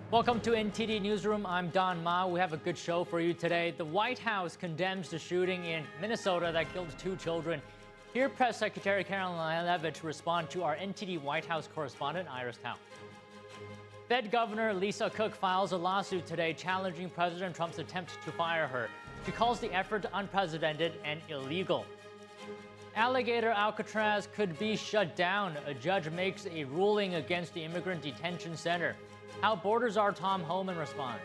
Welcome to NTD Newsroom. I'm Don Ma. We have a good show for you today. The White House condemns the shooting in Minnesota that killed 2 children. Here, Press Secretary Caroline Leavitt respond to our NTD White House correspondent Iris Tao. Fed Governor Lisa Cook files a lawsuit today challenging President Trump's attempt to fire her. She calls the effort unprecedented and illegal. Alligator Alcatraz could be shut down. A judge makes a ruling against the immigrant detention center. How Borders Are Tom Homan responds.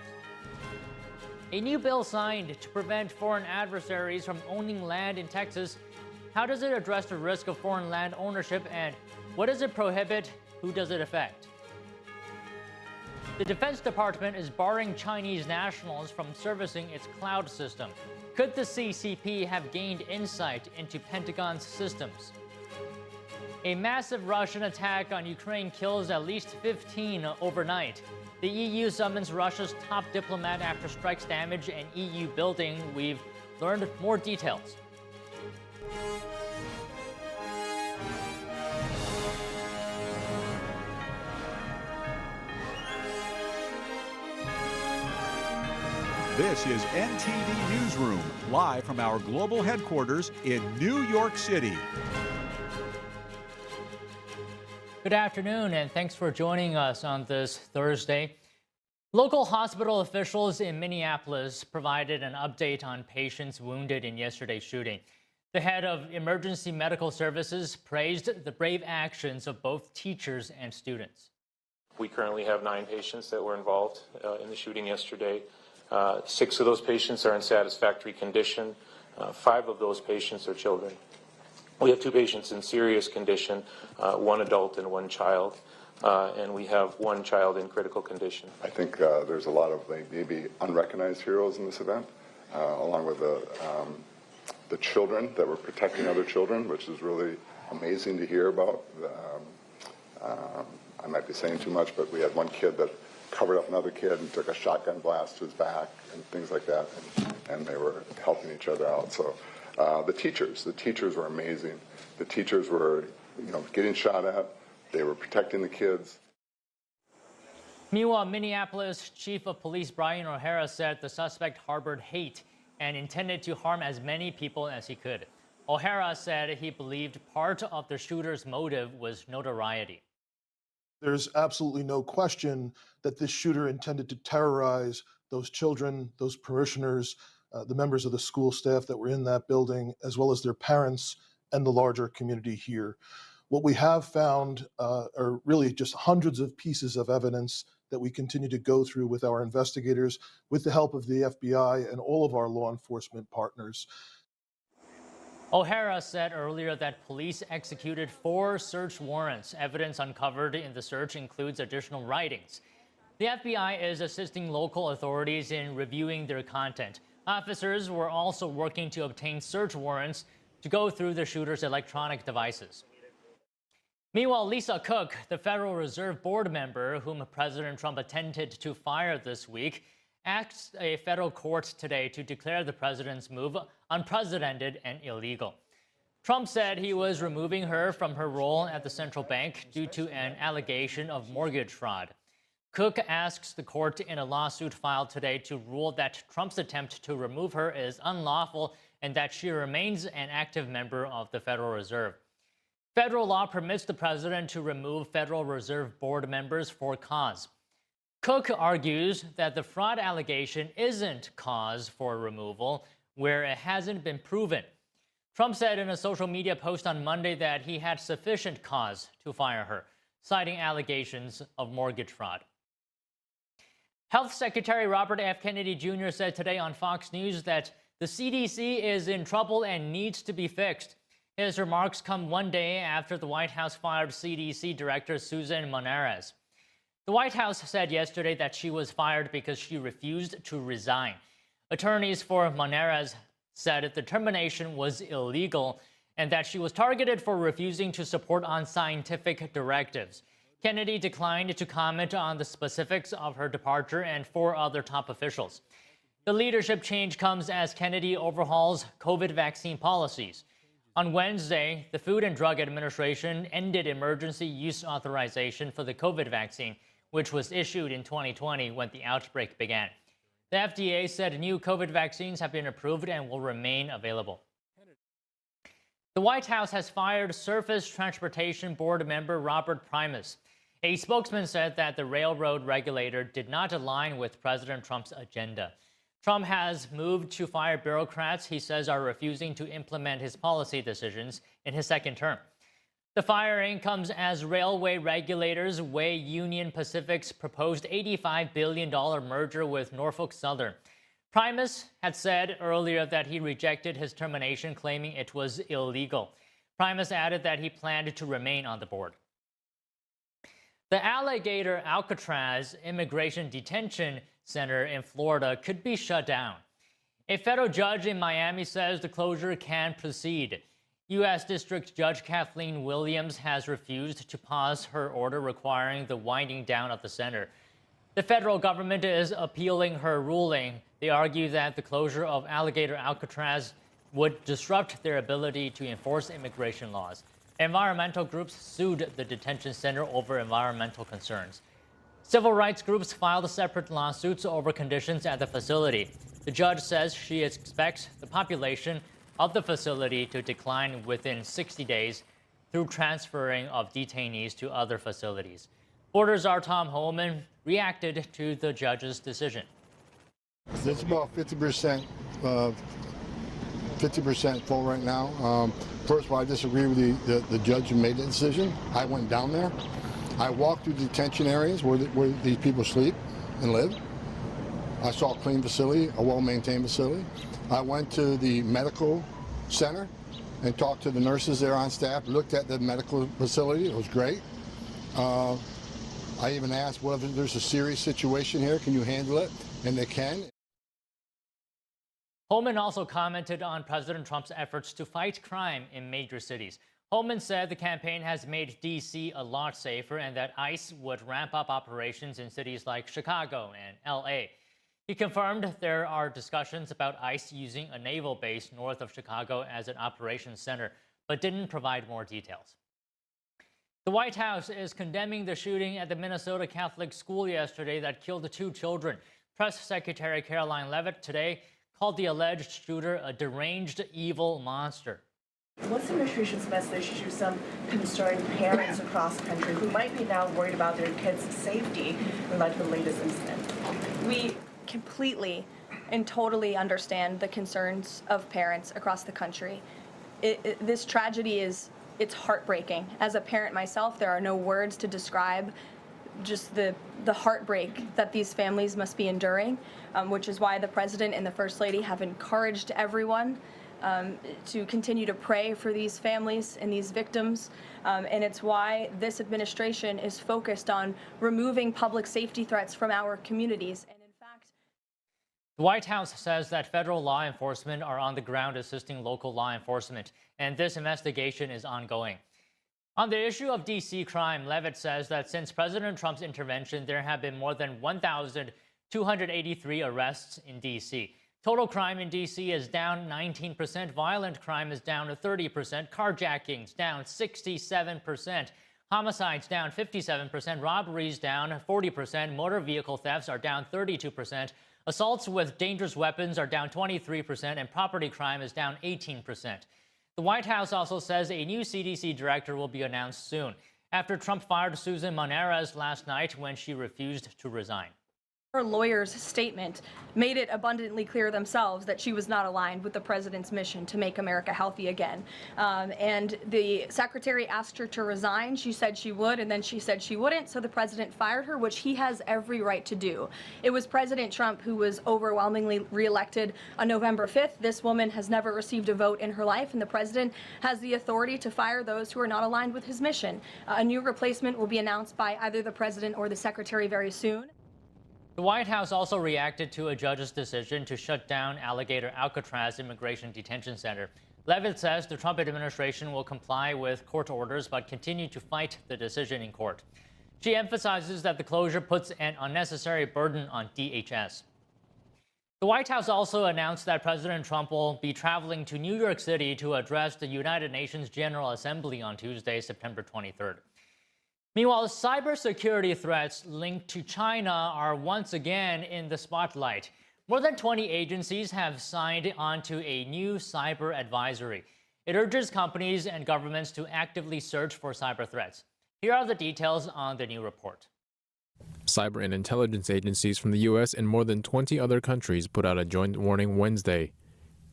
A new bill signed to prevent foreign adversaries from owning land in Texas. How does it address the risk of foreign land ownership, and what does it prohibit? Who does it affect? The Defense Department is barring Chinese nationals from servicing its cloud system. Could the CCP have gained insight into Pentagon's systems? A massive Russian attack on Ukraine kills at least 15 overnight. The EU summons Russia's top diplomat after strikes damage an EU building. We've learned more details. This is NTD Newsroom, live from our global headquarters in New York City. Good afternoon, and thanks for joining us on this Thursday. Local hospital officials in Minneapolis provided an update on patients wounded in yesterday's shooting. The head of Emergency Medical Services praised the brave actions of both teachers and students. We currently have 9 patients that were involved in the shooting yesterday. 6 of those patients are in satisfactory condition. 5 of those patients are children. We have 2 patients in serious condition, 1 adult and 1 child, and we have 1 child in critical condition. I think there's a lot of maybe unrecognized heroes in this event, along with the children that were protecting other children, which is really amazing to hear about. I might be saying too much, but we had 1 kid that covered up another kid and took a shotgun blast to his back and things like that, and they were helping each other out. So the teachers were amazing. The teachers were, getting shot at. They were protecting the kids. Meanwhile, Minneapolis Chief of Police Brian O'Hara said the suspect harbored hate and intended to harm as many people as he could. O'Hara said he believed part of the shooter's motive was notoriety. There's absolutely no question that this shooter intended to terrorize those children, those parishioners, the members of the school staff that were in that building, as well as their parents and the larger community here. What we have found are really just hundreds of pieces of evidence that we continue to go through with our investigators, with the help of the FBI and all of our law enforcement partners. O'Hara said earlier that police executed 4 search warrants. Evidence uncovered in the search includes additional writings. The FBI is assisting local authorities in reviewing their content. Officers were also working to obtain search warrants to go through the shooter's electronic devices. Meanwhile, Lisa Cook, the Federal Reserve Board member whom President Trump attempted to fire this week, asked a federal court today to declare the president's move unprecedented and illegal. Trump said he was removing her from her role at the central bank due to an allegation of mortgage fraud. Cook asks the court in a lawsuit filed today to rule that Trump's attempt to remove her is unlawful and that she remains an active member of the Federal Reserve. Federal law permits the president to remove Federal Reserve Board members for cause. Cook argues that the fraud allegation isn't cause for removal, where it hasn't been proven. Trump said in a social media post on Monday that he had sufficient cause to fire her, citing allegations of mortgage fraud. Health Secretary Robert F. Kennedy Jr. said today on Fox News that the CDC is in trouble and needs to be fixed. His remarks come one day after the White House fired CDC Director Susan Monarez. The White House said yesterday that she was fired because she refused to resign. Attorneys for Monarez said the termination was illegal and that she was targeted for refusing to support unscientific directives. Kennedy declined to comment on the specifics of her departure and 4 other top officials. The leadership change comes as Kennedy overhauls COVID vaccine policies. On Wednesday, the Food and Drug Administration ended emergency use authorization for the COVID vaccine, which was issued in 2020 when the outbreak began. The FDA said new COVID vaccines have been approved and will remain available. The White House has fired Surface Transportation Board member Robert Primus. A spokesman said that the railroad regulator did not align with President Trump's agenda. Trump has moved to fire bureaucrats he says are refusing to implement his policy decisions in his second term. The firing comes as railway regulators weigh Union Pacific's proposed $85 billion merger with Norfolk Southern. Primus had said earlier that he rejected his termination, claiming it was illegal. Primus added that he planned to remain on the board. The Alligator Alcatraz Immigration Detention Center in Florida could be shut down. A federal judge in Miami says the closure can proceed. U.S. District Judge Kathleen Williams has refused to pause her order requiring the winding down of the center. The federal government is appealing her ruling. They argue that the closure of Alligator Alcatraz would disrupt their ability to enforce immigration laws. Environmental groups sued the detention center over environmental concerns. Civil rights groups filed separate lawsuits over conditions at the facility. The judge says she expects the population of the facility to decline within 60 days through transferring of detainees to other facilities. Borders' Tom Holman reacted to the judge's decision. It's about 50% full right now. First of all, I disagree with the judge who made the decision. I went down there. I walked through detention areas where these people sleep and live. I saw a clean facility, a well-maintained facility. I went to the medical center and talked to the nurses there on staff, looked at the medical facility. It was great. I even asked, well, if there's a serious situation here, can you handle it? And they can. Holman also commented on President Trump's efforts to fight crime in major cities. Holman said the campaign has made D.C. a lot safer and that ICE would ramp up operations in cities like Chicago and L.A. He confirmed there are discussions about ICE using a naval base north of Chicago as an operations center, but didn't provide more details. The White House is condemning the shooting at the Minnesota Catholic school yesterday that killed 2 children. Press Secretary Caroline Leavitt today called the alleged shooter a deranged, evil monster. What's the administration's message to some concerned parents across the country who might be now worried about their kids' safety in light of the latest incident? We completely and totally understand the concerns of parents across the country. This tragedy it's heartbreaking. As a parent myself, there are no words to describe just the heartbreak that these families must be enduring, which is why the President and the First Lady have encouraged everyone to continue to pray for these families and these victims. And it's why this administration is focused on removing public safety threats from our communities. And in fact, the White House says that federal law enforcement are on the ground assisting local law enforcement, and this investigation is ongoing. On the issue of D.C. crime, Leavitt says that since President Trump's intervention, there have been more than 1,283 arrests in D.C. Total crime in D.C. is down 19%, violent crime is down 30%, carjackings down 67%, homicides down 57%, robberies down 40%, motor vehicle thefts are down 32%, assaults with dangerous weapons are down 23%, and property crime is down 18%. The White House also says a new CDC director will be announced soon, after Trump fired Susan Monarez last night when she refused to resign. her lawyer's statement made it abundantly clear themselves that she was not aligned with the president's mission to make America healthy again. And the secretary asked her to resign. She said she would, and then she said she wouldn't, so the president fired her, which he has every right to do. It was President Trump who was overwhelmingly reelected on November 5th. This woman has never received a vote in her life, and the president has the authority to fire those who are not aligned with his mission. A new replacement will be announced by either the president or the secretary very soon. The White House also reacted to a judge's decision to shut down Alligator Alcatraz Immigration Detention Center. Leavitt says the Trump administration will comply with court orders but continue to fight the decision in court. She emphasizes that the closure puts an unnecessary burden on DHS. The White House also announced that President Trump will be traveling to New York City to address the United Nations General Assembly on Tuesday, September 23rd. Meanwhile, cybersecurity threats linked to China are once again in the spotlight. More than 20 agencies have signed onto a new cyber advisory. It urges companies and governments to actively search for cyber threats. Here are the details on the new report. Cyber and intelligence agencies from the U.S. and more than 20 other countries put out a joint warning Wednesday.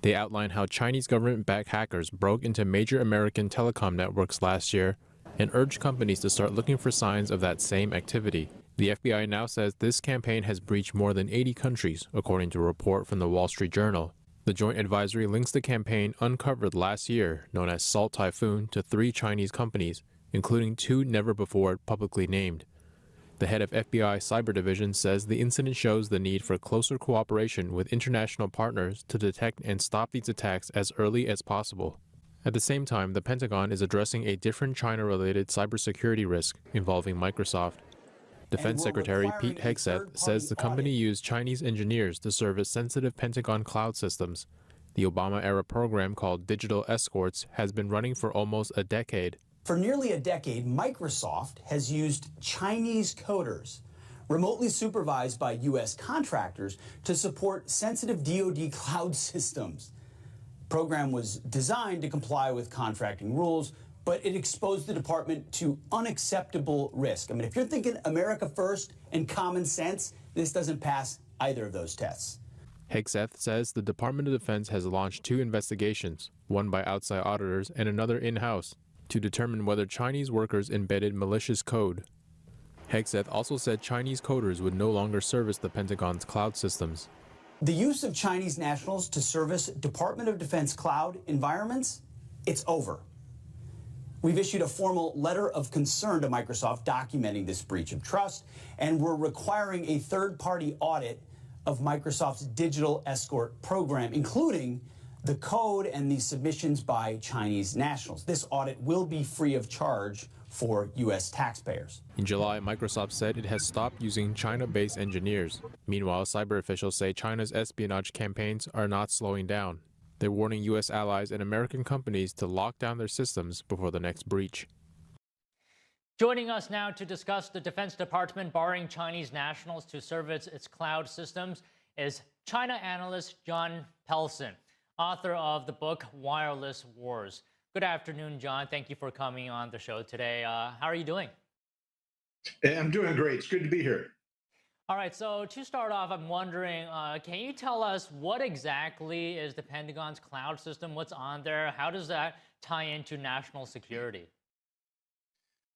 They outline how Chinese government-backed hackers broke into major American telecom networks last year and urged companies to start looking for signs of that same activity. The FBI now says this campaign has breached more than 80 countries, according to a report from the Wall Street Journal. The joint advisory links the campaign uncovered last year, known as Salt Typhoon, to 3 Chinese companies, including 2 never before publicly named. The head of FBI Cyber Division says the incident shows the need for closer cooperation with international partners to detect and stop these attacks as early as possible. At the same time, the Pentagon is addressing a different China-related cybersecurity risk involving Microsoft. Defense Secretary Pete Hegseth says the company used Chinese engineers to service sensitive Pentagon cloud systems. The Obama-era program called Digital Escorts has been running for almost a decade. For nearly a decade, Microsoft has used Chinese coders, remotely supervised by U.S. contractors, to support sensitive DoD cloud systems. The program was designed to comply with contracting rules, but it exposed the department to unacceptable risk. I mean, if you're thinking America first and common sense, this doesn't pass either of those tests. Hegseth says the Department of Defense has launched 2 investigations, one by outside auditors and another in-house, to determine whether Chinese workers embedded malicious code. Hegseth also said Chinese coders would no longer service the Pentagon's cloud systems. The use of Chinese nationals to service Department of Defense cloud environments, it's over. We've issued a formal letter of concern to Microsoft documenting this breach of trust, and we're requiring a third-party audit of Microsoft's digital escort program, including the code and the submissions by Chinese nationals. This audit will be free of charge for U.S. taxpayers. In July, Microsoft said it has stopped using China-based engineers. Meanwhile, cyber officials say China's espionage campaigns are not slowing down. They're warning U.S. allies and American companies to lock down their systems before the next breach. Joining us now to discuss the Defense Department barring Chinese nationals to service its cloud systems is China analyst John Pelson, author of the book Wireless Wars. Good afternoon, John. Thank you for coming on the show today. How are you doing? I'm doing great. It's good to be here. All right, so to start off, I'm wondering, can you tell us what exactly is the Pentagon's cloud system? What's on there? How does that tie into national security?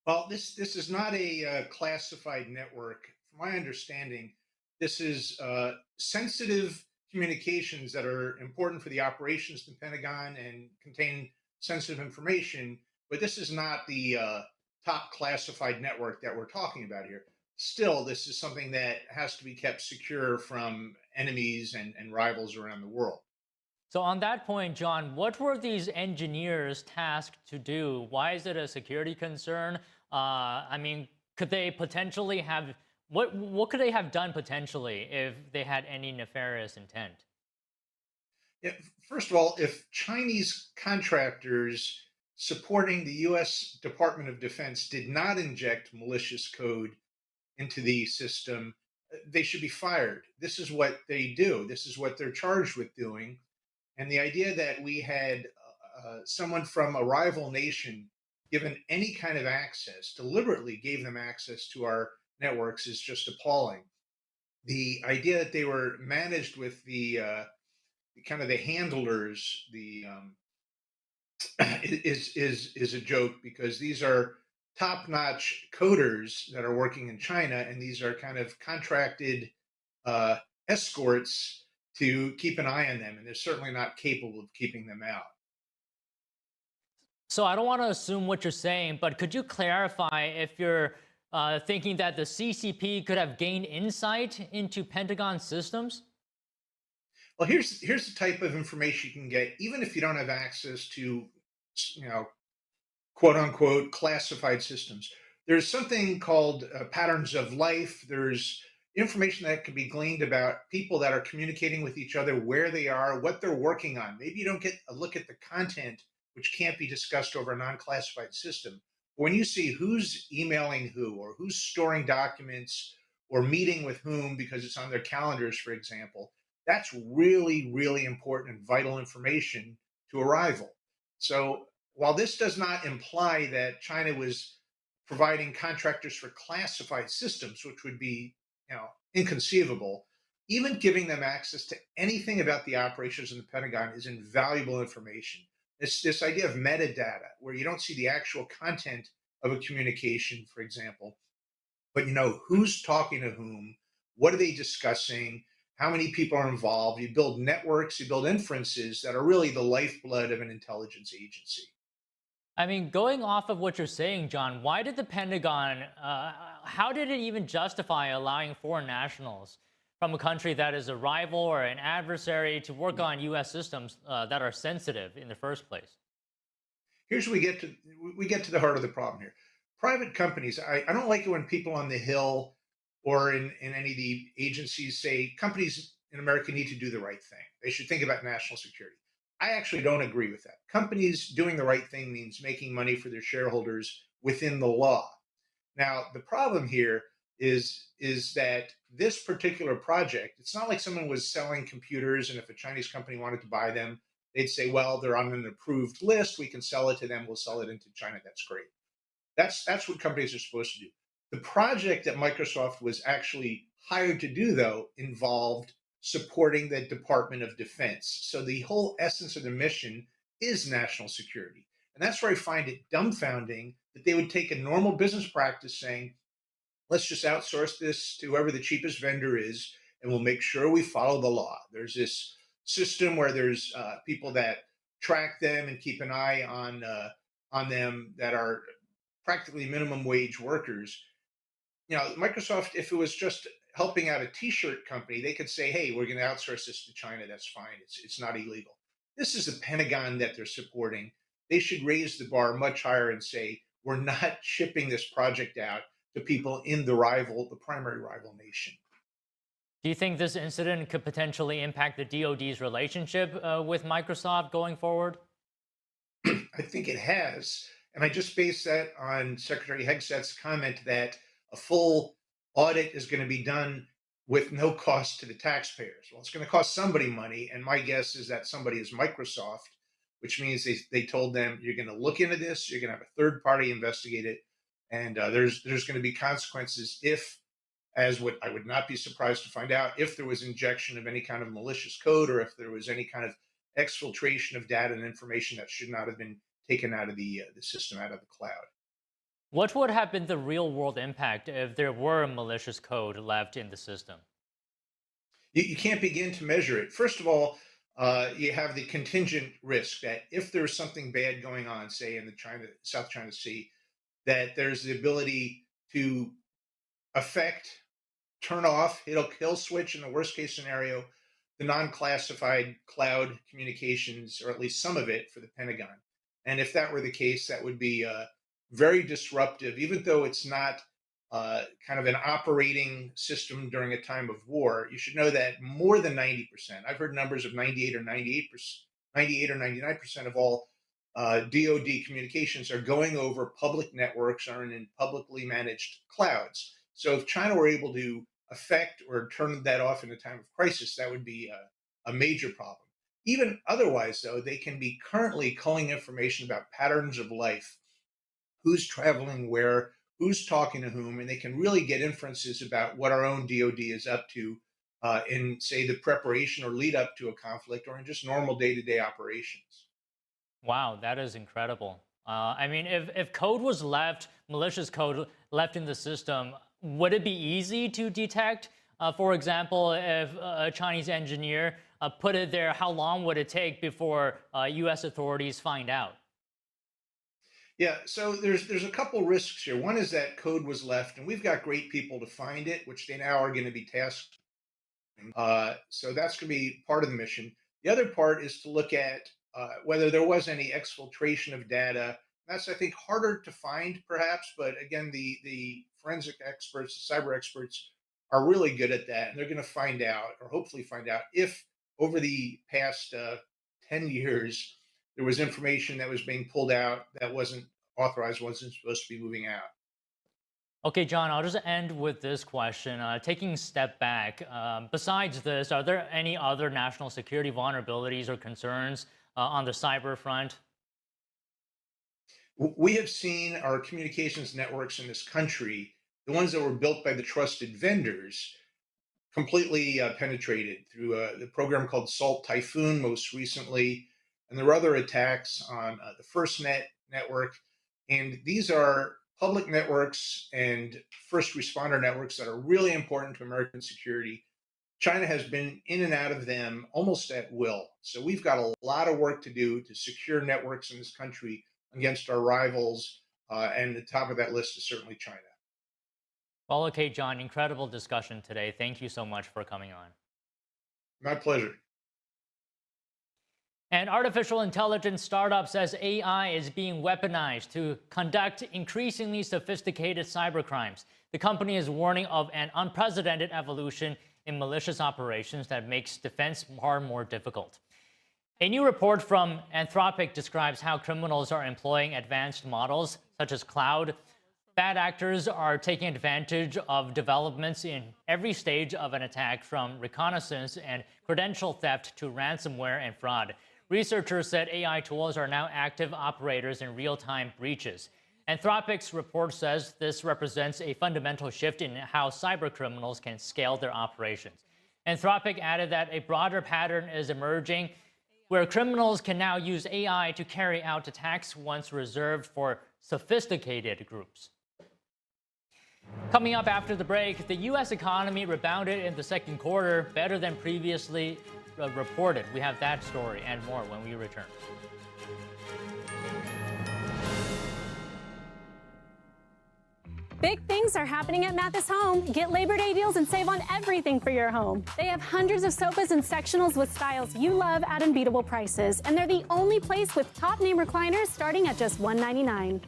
Well, this is not a classified network. From my understanding, this is sensitive communications that are important for the operations of the Pentagon and contain sensitive information, but this is not the top classified network that we're talking about here. Still, this is something that has to be kept secure from enemies and rivals around the world. So on that point, John, what were these engineers tasked to do? Why is it a security concern? I mean, could they potentially have, what could they have done potentially if they had any nefarious intent? Yeah, first of all, if Chinese contractors supporting the U.S. Department of Defense did not inject malicious code into the system, they should be fired. This is what they do. This is what they're charged with doing. And the idea that we had someone from a rival nation given any kind of access, deliberately gave them access to our networks, is just appalling. The idea that they were managed with the kind of the handlers, is a joke, because these are top-notch coders that are working in China, and these are kind of contracted escorts to keep an eye on them, and they're certainly not capable of keeping them out. So I don't want to assume what you're saying, but could you clarify if you're thinking that the CCP could have gained insight into Pentagon systems? Well, here's the type of information you can get, even if you don't have access to, quote unquote, classified systems. There's something called patterns of life. There's information that can be gleaned about people that are communicating with each other, where they are, what they're working on. Maybe you don't get a look at the content, which can't be discussed over a non-classified system, When you see who's emailing who, or who's storing documents, or meeting with whom because it's on their calendars, for example, that's really, really important and vital information to a rival. So while this does not imply that China was providing contractors for classified systems, which would be, inconceivable, even giving them access to anything about the operations in the Pentagon is invaluable information. It's this idea of metadata, where you don't see the actual content of a communication, for example, but you know who's talking to whom, what are they discussing, how many people are involved. You build networks, you build inferences that are really the lifeblood of an intelligence agency. I mean, going off of what you're saying, John, why did the Pentagon, how did it even justify allowing foreign nationals from a country that is a rival or an adversary to work on U.S. systems that are sensitive in the first place? Here's where we get to the heart of the problem here. Private companies, I don't like it when people on the Hill or in any of the agencies say companies in America need to do the right thing. They should think about national security. I actually don't agree with that. Companies doing the right thing means making money for their shareholders within the law. Now, the problem here is that this particular project, it's not like someone was selling computers, and if a Chinese company wanted to buy them, they'd say, well, they're on an approved list. We can sell it to them. We'll sell it into China. That's great. That's what companies are supposed to do. The project that Microsoft was actually hired to do, though, involved supporting the Department of Defense. So the whole essence of the mission is national security. And that's where I find it dumbfounding that they would take a normal business practice saying, let's just outsource this to whoever the cheapest vendor is, and we'll make sure we follow the law. There's this system where there's people that track them and keep an eye on them that are practically minimum wage workers. Microsoft, if it was just helping out a t-shirt company, they could say, hey, we're going to outsource this to China. That's fine. It's not illegal. This is the Pentagon that they're supporting. They should raise the bar much higher and say, we're not shipping this project out to people in the primary rival nation. Do you think this incident could potentially impact the DoD's relationship with Microsoft going forward? I think it has. And I just based that on Secretary Hegseth's comment that a full audit is going to be done with no cost to the taxpayers. Well, it's going to cost somebody money. And my guess is that somebody is Microsoft, which means they told them, you're going to look into this, you're going to have a third party investigate it. And there's going to be consequences if, as what I would not be surprised to find out, if there was injection of any kind of malicious code, or if there was any kind of exfiltration of data and information that should not have been taken out of the system, out of the cloud. What would have been the real world impact if there were malicious code left in the system? You can't begin to measure it. First of all, you have the contingent risk that if there's something bad going on, say in the South China Sea, that there's the ability to affect, turn off, hit a kill switch in the worst case scenario, the non-classified cloud communications, or at least some of it, for the Pentagon. And if that were the case, that would be very disruptive, even though it's not kind of an operating system during a time of war. You should know that more than 90%, I've heard numbers of 98 or 98%, 98 or 99% of all DoD communications are going over public networks or in publicly managed clouds. So if China were able to affect or turn that off in a time of crisis, that would be a major problem. Even otherwise, though, they can be currently culling information about patterns of life, who's traveling where, who's talking to whom, and they can really get inferences about what our own DoD is up to in, say, the preparation or lead up to a conflict, or in just normal day-to-day operations. Wow, that is incredible. I mean, if code was left, malicious code left in the system, would it be easy to detect? For example, if a Chinese engineer put it there, how long would it take before U.S. authorities find out? Yeah, so there's a couple risks here. One is that code was left, and we've got great people to find it, which they now are going to be tasked. So that's going to be part of the mission. The other part is to look at whether there was any exfiltration of data. That's, I think, harder to find, perhaps. But again, the forensic experts, the cyber experts, are really good at that, and they're going to find out, or hopefully find out, if over the past 10 years there was information that was being pulled out that wasn't authorized, wasn't supposed to be moving out. Okay, John, I'll just end with this question. Taking a step back, besides this, are there any other national security vulnerabilities or concerns on the cyber front? We have seen our communications networks in this country, the ones that were built by the trusted vendors, completely penetrated through the program called Salt Typhoon most recently, and there were other attacks on the FirstNet network. And these are public networks and first responder networks that are really important to American security. China has been in and out of them almost at will. So we've got a lot of work to do to secure networks in this country against our rivals. And the top of that list is certainly China. Well, okay, John, incredible discussion today. Thank you so much for coming on. My pleasure. An artificial intelligence startup says AI is being weaponized to conduct increasingly sophisticated cybercrimes. The company is warning of an unprecedented evolution in malicious operations that makes defense far more difficult. A new report from Anthropic describes how criminals are employing advanced models, such as cloud. Bad actors are taking advantage of developments in every stage of an attack, from reconnaissance and credential theft to ransomware and fraud. Researchers said AI tools are now active operators in real-time breaches. Anthropic's report says this represents a fundamental shift in how cybercriminals can scale their operations. Anthropic added that a broader pattern is emerging, where criminals can now use AI to carry out attacks once reserved for sophisticated groups. Coming up after the break, the U.S. economy rebounded in the second quarter better than previously reported. We have that story and more when we return. Big things are happening at Mathis Home. Get Labor Day deals and save on everything for your home. They have hundreds of sofas and sectionals with styles you love at unbeatable prices, and they're the only place with top-name recliners starting at just $199.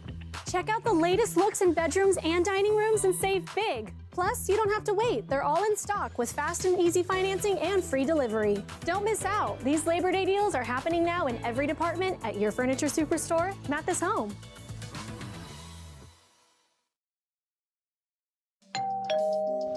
Check out the latest looks in bedrooms and dining rooms and save big. Plus, you don't have to wait. They're all in stock with fast and easy financing and free delivery. Don't miss out. These Labor Day deals are happening now in every department at your furniture superstore, Mathis Home.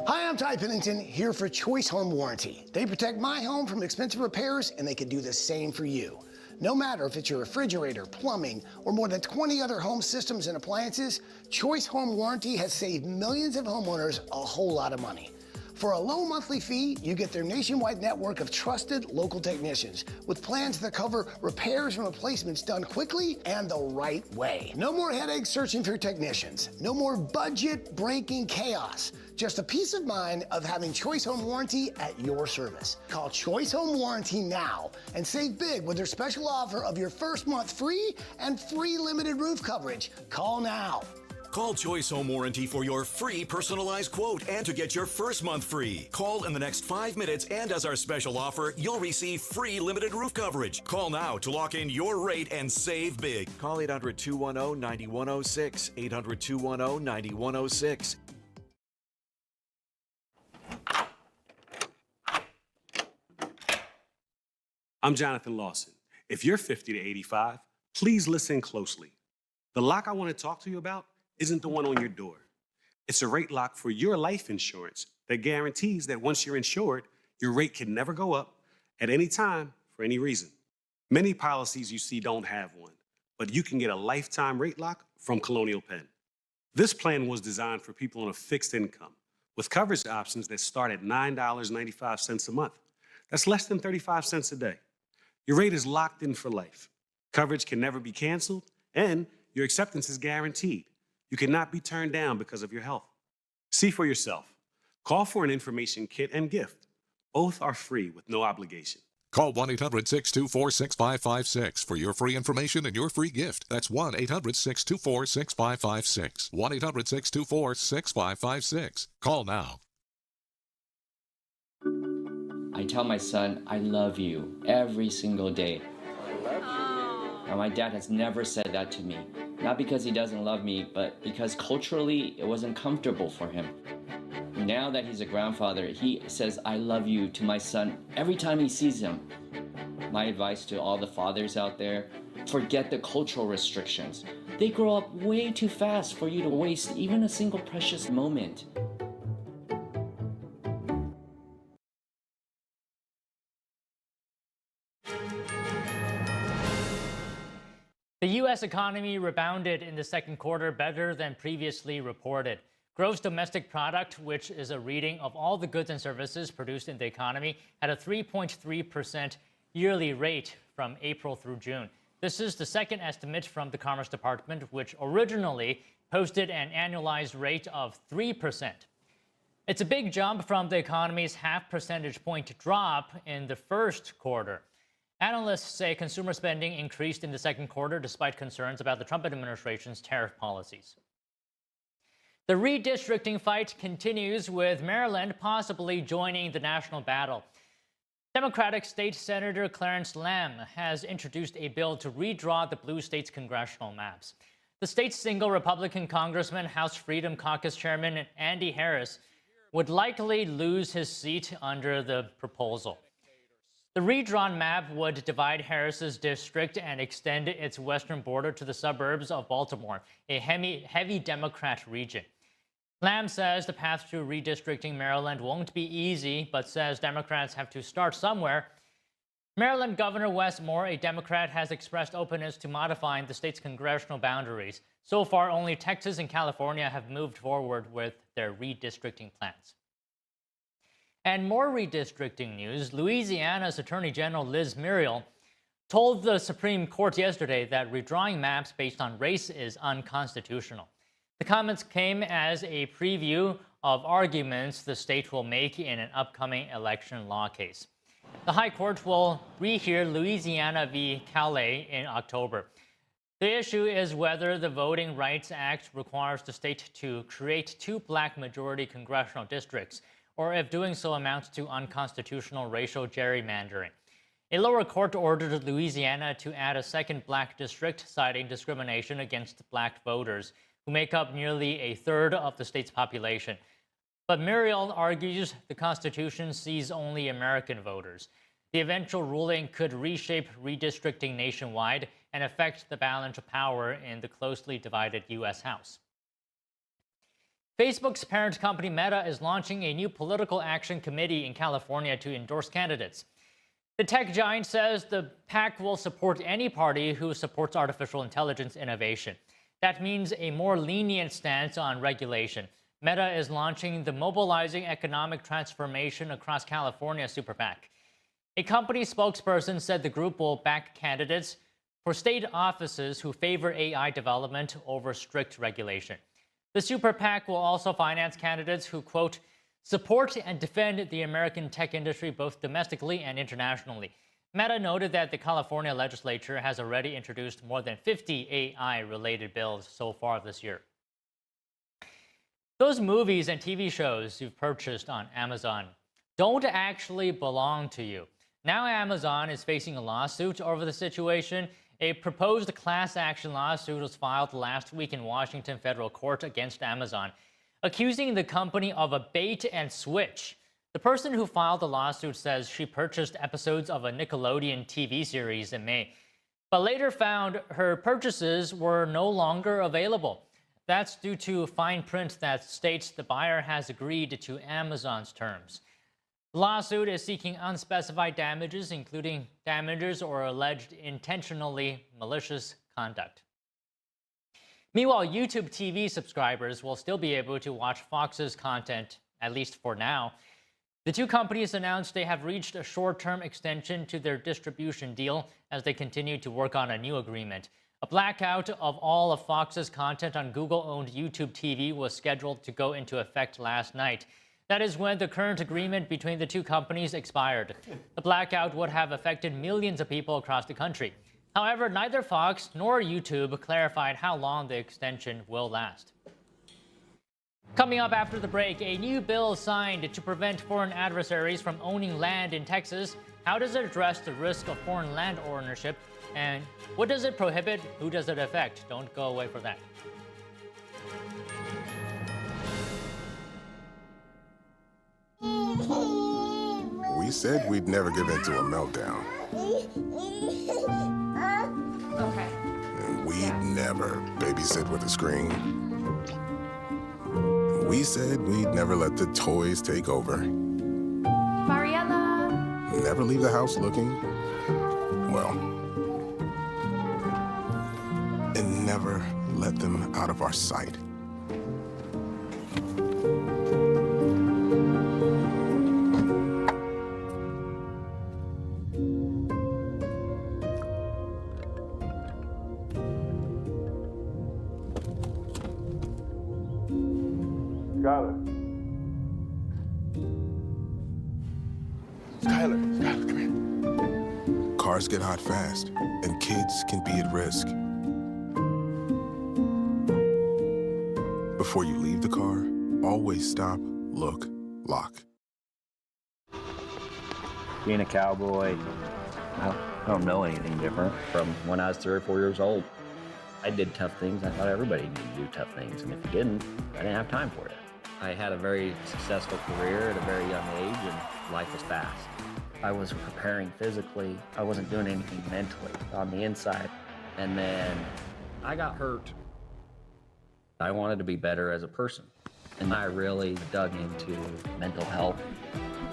Hi, I'm Ty Pennington, here for Choice Home Warranty. They protect my home from expensive repairs, and they can do the same for you. No matter if it's your refrigerator, plumbing, or more than 20 other home systems and appliances, Choice Home Warranty has saved millions of homeowners a whole lot of money. For a low monthly fee, you get their nationwide network of trusted local technicians with plans that cover repairs and replacements done quickly and the right way. No more headaches searching for technicians. No more budget-breaking chaos. Just a peace of mind of having Choice Home Warranty at your service. Call Choice Home Warranty now and save big with their special offer of your first month free and free limited roof coverage. Call now. Call Choice Home Warranty for your free personalized quote and to get your first month free. Call in the next 5 minutes, and as our special offer, you'll receive free limited roof coverage. Call now to lock in your rate and save big. Call 800-210-9106. 800-210-9106. I'm Jonathan Lawson. If you're 50 to 85, please listen closely. The lock I want to talk to you about isn't the one on your door. It's a rate lock for your life insurance that guarantees that once you're insured, your rate can never go up at any time for any reason. Many policies you see don't have one, but you can get a lifetime rate lock from Colonial Penn. This plan was designed for people on a fixed income with coverage options that start at $9.95 a month. That's less than 35 cents a day. Your rate is locked in for life. Coverage can never be canceled, and your acceptance is guaranteed. You cannot be turned down because of your health. See for yourself. Call for an information kit and gift. Both are free with no obligation. Call 1-800-624-6556 for your free information and your free gift. That's 1-800-624-6556. 1-800-624-6556. Call now. I tell my son, I love you every single day. Now, my dad has never said that to me. Not because he doesn't love me, but because culturally it wasn't comfortable for him. Now that he's a grandfather, he says, I love you to my son every time he sees him. My advice to all the fathers out there, forget the cultural restrictions. They grow up way too fast for you to waste even a single precious moment. The U.S. economy rebounded in the second quarter better than previously reported. Gross domestic product, which is a reading of all the goods and services produced in the economy, had a 3.3% yearly rate from April through June. This is the second estimate from the Commerce Department, which originally posted an annualized rate of 3%. It's a big jump from the economy's half percentage point drop in the first quarter. Analysts say consumer spending increased in the second quarter despite concerns about the Trump administration's tariff policies. The redistricting fight continues, with Maryland possibly joining the national battle. Democratic State Senator Clarence Lamb has introduced a bill to redraw the blue state's congressional maps. The state's single Republican Congressman, House Freedom Caucus Chairman Andy Harris, would likely lose his seat under the proposal. The redrawn map would divide Harris's district and extend its western border to the suburbs of Baltimore, a heavy Democrat region. Lamb says the path to redistricting Maryland won't be easy, but says Democrats have to start somewhere. Maryland Governor Wes Moore, a Democrat, has expressed openness to modifying the state's congressional boundaries. So far, only Texas and California have moved forward with their redistricting plans. And more redistricting news. Louisiana's Attorney General Liz Muriel told the Supreme Court yesterday that redrawing maps based on race is unconstitutional. The comments came as a preview of arguments the state will make in an upcoming election law case. The High Court will rehear Louisiana v. Calais in October. The issue is whether the Voting Rights Act requires the state to create 2 black majority congressional districts, or if doing so amounts to unconstitutional racial gerrymandering. A lower court ordered Louisiana to add a second black district, citing discrimination against black voters, who make up nearly a third of the state's population. But Muriel argues the Constitution sees only American voters. The eventual ruling could reshape redistricting nationwide and affect the balance of power in the closely divided U.S. House. Facebook's parent company Meta is launching a new political action committee in California to endorse candidates. The tech giant says the PAC will support any party who supports artificial intelligence innovation. That means a more lenient stance on regulation. Meta is launching the Mobilizing Economic Transformation Across California Super PAC. A company spokesperson said the group will back candidates for state offices who favor AI development over strict regulation. The Super PAC will also finance candidates who, quote, support and defend the American tech industry both domestically and internationally. Meta noted that the California legislature has already introduced more than 50 AI-related bills so far this year. Those movies and TV shows you've purchased on Amazon don't actually belong to you. Now Amazon is facing a lawsuit over the situation. A proposed class action lawsuit was filed last week in Washington federal court against Amazon, accusing the company of a bait and switch. The person who filed the lawsuit says she purchased episodes of a Nickelodeon TV series in May, but later found her purchases were no longer available. That's due to fine print that states the buyer has agreed to Amazon's terms. The lawsuit is seeking unspecified damages, including damages or alleged intentionally malicious conduct. Meanwhile, YouTube TV subscribers will still be able to watch Fox's content, at least for now. The two companies announced they have reached a short-term extension to their distribution deal as they continue to work on a new agreement. A blackout of all of Fox's content on Google-owned YouTube TV was scheduled to go into effect last night. That is when the current agreement between the two companies expired. The blackout would have affected millions of people across the country. However, neither Fox nor YouTube clarified how long the extension will last. Coming up after the break, a new bill signed to prevent foreign adversaries from owning land in Texas. How does it address the risk of foreign land ownership? And what does it prohibit? Who does it affect? Don't go away for that. We said we'd never give in to a meltdown. Okay. we'd never babysit with a screen. We said we'd never let the toys take over. Mariella! Never leave the house looking, well, and never let them out of our sight. Skylar, come here. Cars get hot fast, and kids can be at risk. Before you leave the car, always stop, look, lock. Being a cowboy, I don't know anything different from when I was 3 or 4 years old. I did tough things. I thought everybody needed to do tough things, and if you didn't, I didn't have time for it. I had a very successful career at a very young age, and life was fast. I was preparing physically. I wasn't doing anything mentally on the inside. And then I got hurt. I wanted to be better as a person. And I really dug into mental health.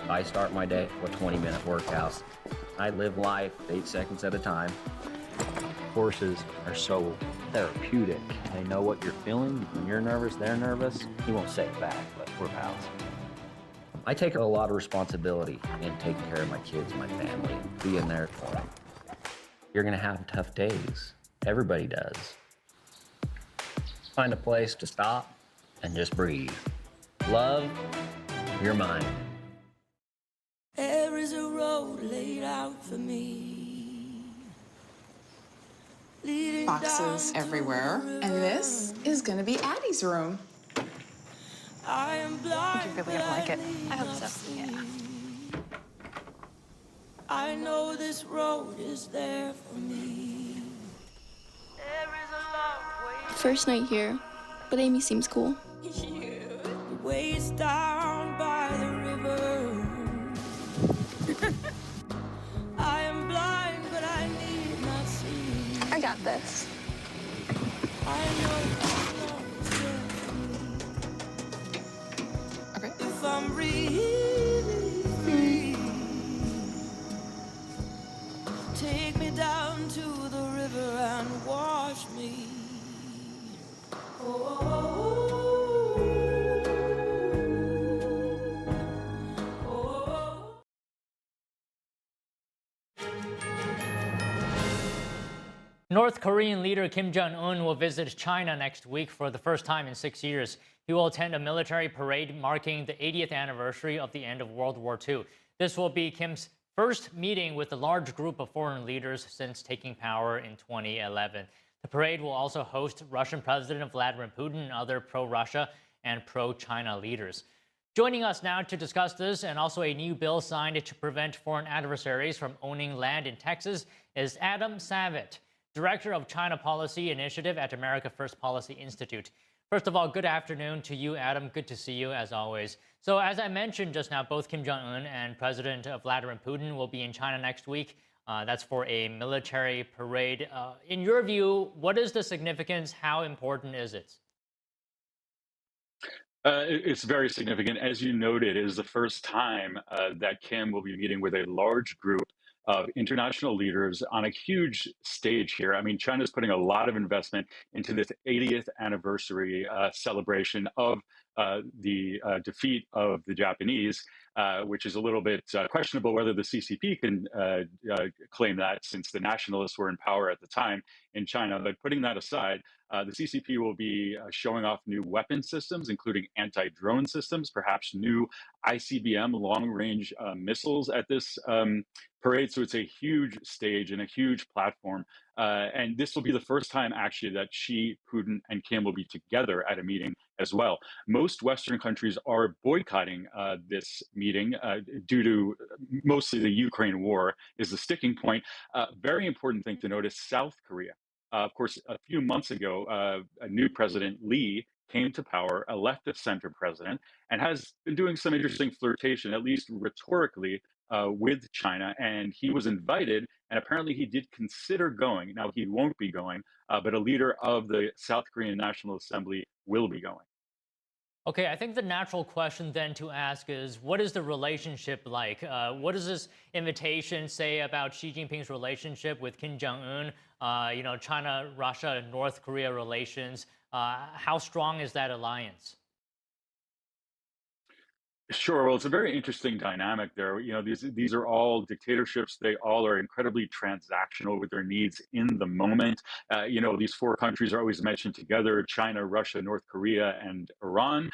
I start my day with 20-minute workouts. I live life 8 seconds at a time. Horses are so therapeutic. They know what you're feeling. When you're nervous, they're nervous. You won't say it back, but we're pals. I take a lot of responsibility in taking care of my kids, my family, being there for them. You're gonna have tough days. Everybody does. Find a place to stop and just breathe. Love your mind. There is a road laid out for me. Boxes everywhere. And this is gonna be Addie's room. I am blind. You're really gonna like it. I hope so. Yeah. I know this road is there for me. There is a long way. First night here, but Amy seems cool. Ways down by the river. I am blind, but I need not see. I got this. I know this road is there for me. Okay. If I'm really free, take me down to the river and wash me. North Korean leader Kim Jong-un will visit China next week for the first time in 6 years. He will attend a military parade marking the 80th anniversary of the end of World War II. This will be Kim's first meeting with a large group of foreign leaders since taking power in 2011. The parade will also host Russian President Vladimir Putin and other pro-Russia and pro-China leaders. Joining us now to discuss this and also a new bill signed to prevent foreign adversaries from owning land in Texas is Adam Savitt, Director of China Policy Initiative at America First Policy Institute. First of all, good afternoon to you, Adam. Good to see you, as always. So as I mentioned just now, both Kim Jong-un and President Vladimir Putin will be in China next week. That's for a military parade. In your view, what is the significance? How important is it? It's very significant. As you noted, it is the first time that Kim will be meeting with a large group of international leaders on a huge stage here. I mean, China's putting a lot of investment into this 80th anniversary celebration of the defeat of the Japanese, which is a little bit questionable whether the CCP can claim that, since the nationalists were in power at the time in China. But putting that aside, the CCP will be showing off new weapon systems, including anti-drone systems, perhaps new ICBM long-range missiles at this parade. So it's a huge stage and a huge platform. And this will be the first time, actually, that Xi, Putin, and Kim will be together at a meeting as well. Most Western countries are boycotting this meeting due to mostly the Ukraine war is the sticking point. Very important thing to notice, South Korea. Of course, a few months ago, a new president, Lee, came to power, a left-of-center president, and has been doing some interesting flirtation, at least rhetorically, with China, and he was invited, and apparently he did consider going. Now, he won't be going, but a leader of the South Korean National Assembly will be going. Okay, I think the natural question then to ask is, what is the relationship like? What does this invitation say about Xi Jinping's relationship with Kim Jong-un? China, Russia, and North Korea relations. How strong is that alliance? Sure. Well, it's a very interesting dynamic there. These are all dictatorships. They all are incredibly transactional with their needs in the moment. These four countries are always mentioned together: China, Russia, North Korea, and Iran.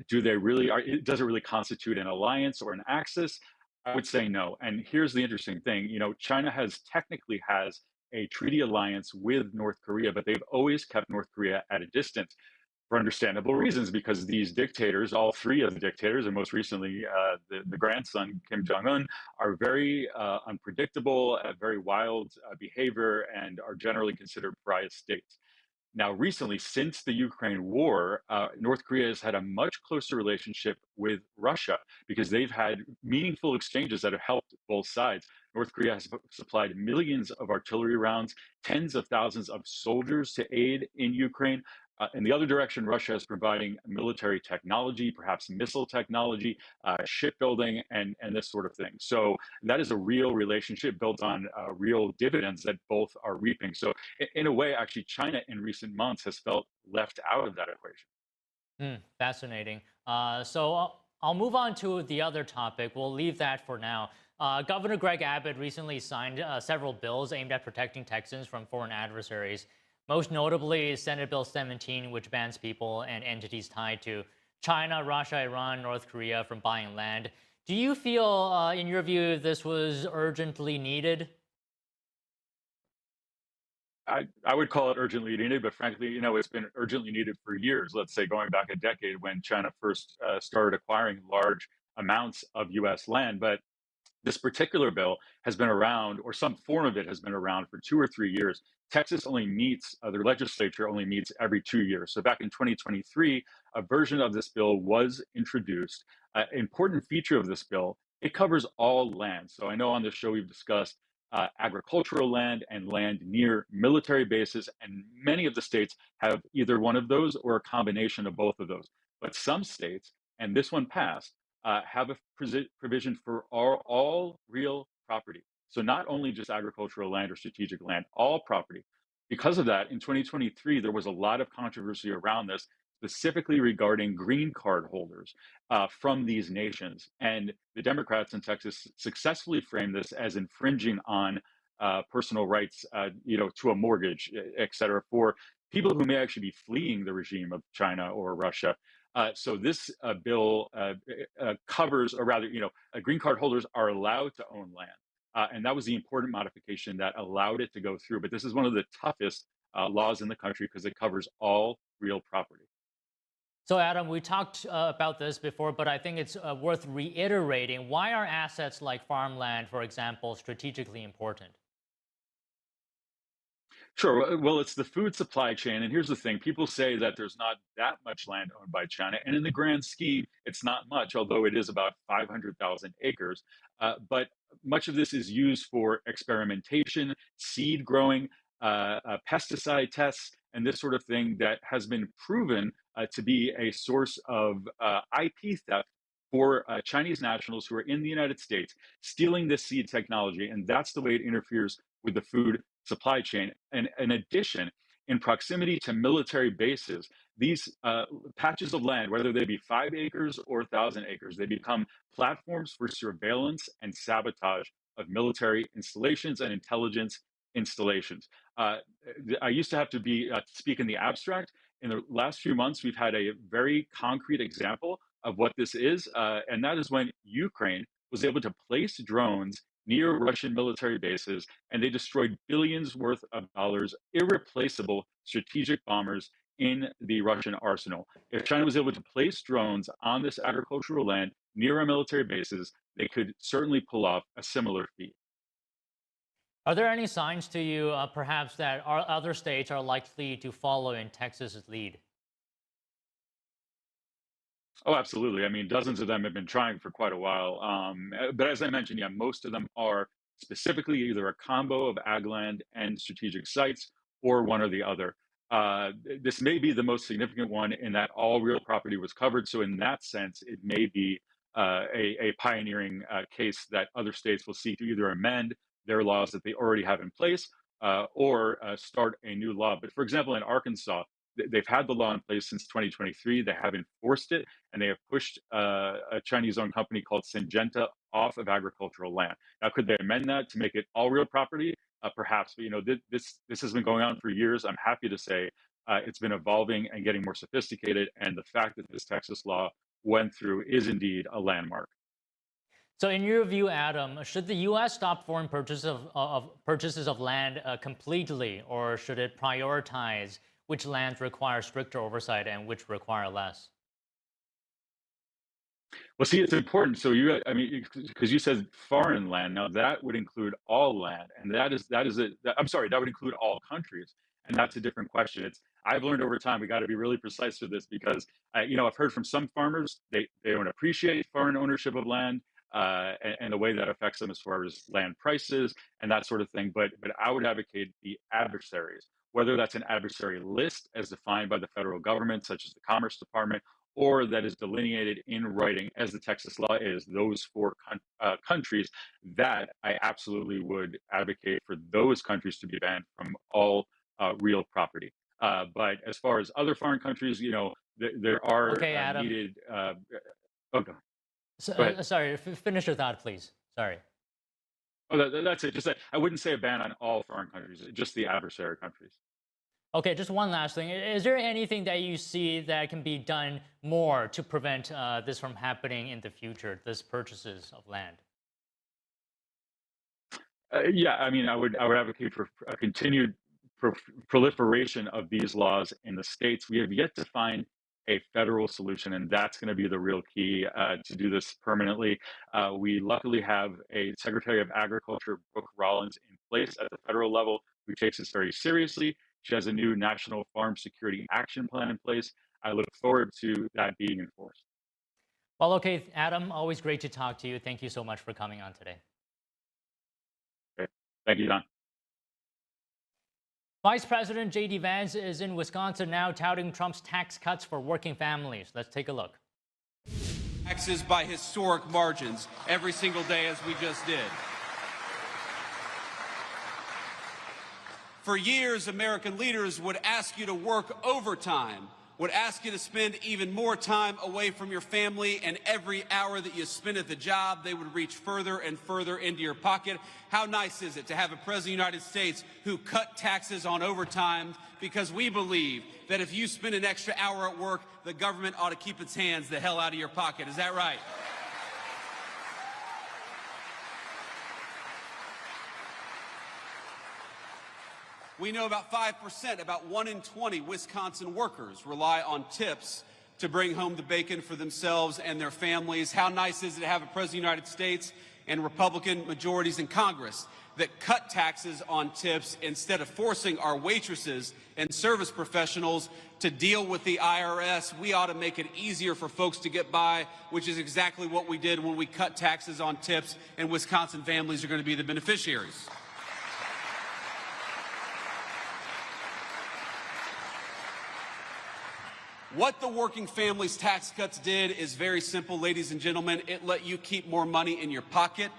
Does it really constitute an alliance or an axis? I would say no. And here's the interesting thing. China technically has a treaty alliance with North Korea, but they've always kept North Korea at a distance, for understandable reasons, because these dictators, all three of the dictators, and most recently the grandson, Kim Jong-un, are very unpredictable, very wild behavior, and are generally considered pariah states. Now, recently, since the Ukraine war, North Korea has had a much closer relationship with Russia because they've had meaningful exchanges that have helped both sides. North Korea has supplied millions of artillery rounds, tens of thousands of soldiers to aid in Ukraine. In the other direction, Russia is providing military technology, perhaps missile technology, shipbuilding, and this sort of thing. So that is a real relationship built on real dividends that both are reaping. So in a way, actually, China in recent months has felt left out of that equation. Fascinating. So I'll move on to the other topic. We'll leave that for now. Governor Greg Abbott recently signed several bills aimed at protecting Texans from foreign adversaries. Most notably is Senate Bill 17, which bans people and entities tied to China, Russia, Iran, North Korea from buying land. Do you feel, in your view, this was urgently needed? I would call it urgently needed, but frankly, it's been urgently needed for years. Let's say going back a decade when China first started acquiring large amounts of U.S. land. But this particular bill has been around, or some form of it has been around, for 2 or 3 years. Texas only meets, their legislature only meets every 2 years. So back in 2023, a version of this bill was introduced. Important feature of this bill, it covers all land. So I know on this show we've discussed agricultural land and land near military bases, and many of the states have either one of those or a combination of both of those. But some states, and this one passed, have a provision for all real property. So not only just agricultural land or strategic land, all property. Because of that, in 2023, there was a lot of controversy around this, specifically regarding green card holders from these nations. And the Democrats in Texas successfully framed this as infringing on personal rights, to a mortgage, et cetera, for people who may actually be fleeing the regime of China or Russia. So this bill covers, or rather, green card holders are allowed to own land. And that was the important modification that allowed it to go through. But this is one of the toughest laws in the country because it covers all real property. So, Adam, we talked about this before, but I think it's worth reiterating. Why are assets like farmland, for example, strategically important? Sure. Well, it's the food supply chain. And here's the thing. People say that there's not that much land owned by China. And in the grand scheme, it's not much, although it is about 500,000 acres. But much of this is used for experimentation, seed growing, pesticide tests, and this sort of thing that has been proven to be a source of IP theft for Chinese nationals who are in the United States, stealing this seed technology. And that's the way it interferes with the food supply chain. And in addition, in proximity to military bases, these patches of land, whether they be 5 acres or 1,000 acres, they become platforms for surveillance and sabotage of military installations and intelligence installations. I used to have to speak in the abstract. In the last few months, we've had a very concrete example of what this is, and that is when Ukraine was able to place drones near Russian military bases, and they destroyed billions worth of dollars, irreplaceable strategic bombers in the Russian arsenal. If China was able to place drones on this agricultural land near our military bases, they could certainly pull off a similar feat. Are there any signs to you, perhaps, that other states are likely to follow in Texas's lead? Oh, absolutely. I mean, dozens of them have been trying for quite a while. But as I mentioned, yeah, most of them are specifically either a combo of ag land and strategic sites or one or the other. This may be the most significant one in that all real property was covered. So in that sense, it may be a pioneering case that other states will seek to either amend their laws that they already have in place or start a new law. But for example, in Arkansas, they've had the law in place since 2023. They have enforced it, and they have pushed a Chinese-owned company called Syngenta off of agricultural land. Now, could they amend that to make it all real property? Perhaps, but this has been going on for years. I'm happy to say it's been evolving and getting more sophisticated, and the fact that this Texas law went through is indeed a landmark. So in your view, Adam, should the U.S. stop foreign purchases of land completely, or should it prioritize which lands require stricter oversight and which require less? Well, see, it's important. So because you said foreign land, now that would include all land, and that would include all countries, and that's a different question. I've learned over time we got to be really precise with this because I've heard from some farmers they don't appreciate foreign ownership of land and the way that affects them as far as land prices and that sort of thing. But I would advocate the adversaries, whether that's an adversary list as defined by the federal government, such as the Commerce Department, or that is delineated in writing, as the Texas law is, those four countries, that I absolutely would advocate for those countries to be banned from all real property. But as far as other foreign countries, there are needed. Okay. Sorry, finish your thought, please. Sorry. Oh, that's it. Just that I wouldn't say a ban on all foreign countries, just the adversary countries. Okay, just one last thing. Is there anything that you see that can be done more to prevent this from happening in the future, this purchases of land? Yeah, I mean, I would advocate for a continued proliferation of these laws in the states. We have yet to find a federal solution, and that's going to be the real key to do this permanently. We luckily have a Secretary of Agriculture, Brooke Rollins, in place at the federal level who takes this very seriously. She has a new National Farm Security Action Plan in place. I look forward to that being enforced. Well, okay, Adam, always great to talk to you. Thank you so much for coming on today. Okay. Thank you, Don. Vice President J.D. Vance is in Wisconsin now touting Trump's tax cuts for working families. Let's take a look. Taxes by historic margins every single day, as we just did. For years, American leaders would ask you to work overtime, would ask you to spend even more time away from your family, and every hour that you spent at the job, they would reach further and further into your pocket. How nice is it to have a President of the United States who cut taxes on overtime, because we believe that if you spend an extra hour at work, the government ought to keep its hands the hell out of your pocket. Is that right? We know about 5%, about 1 in 20 Wisconsin workers rely on tips to bring home the bacon for themselves and their families. How nice is it to have a President of the United States and Republican majorities in Congress that cut taxes on tips instead of forcing our waitresses and service professionals to deal with the IRS. We ought to make it easier for folks to get by, which is exactly what we did when we cut taxes on tips, and Wisconsin families are going to be the beneficiaries. What the working families tax cuts did is very simple, ladies and gentlemen. It let you keep more money in your pocket.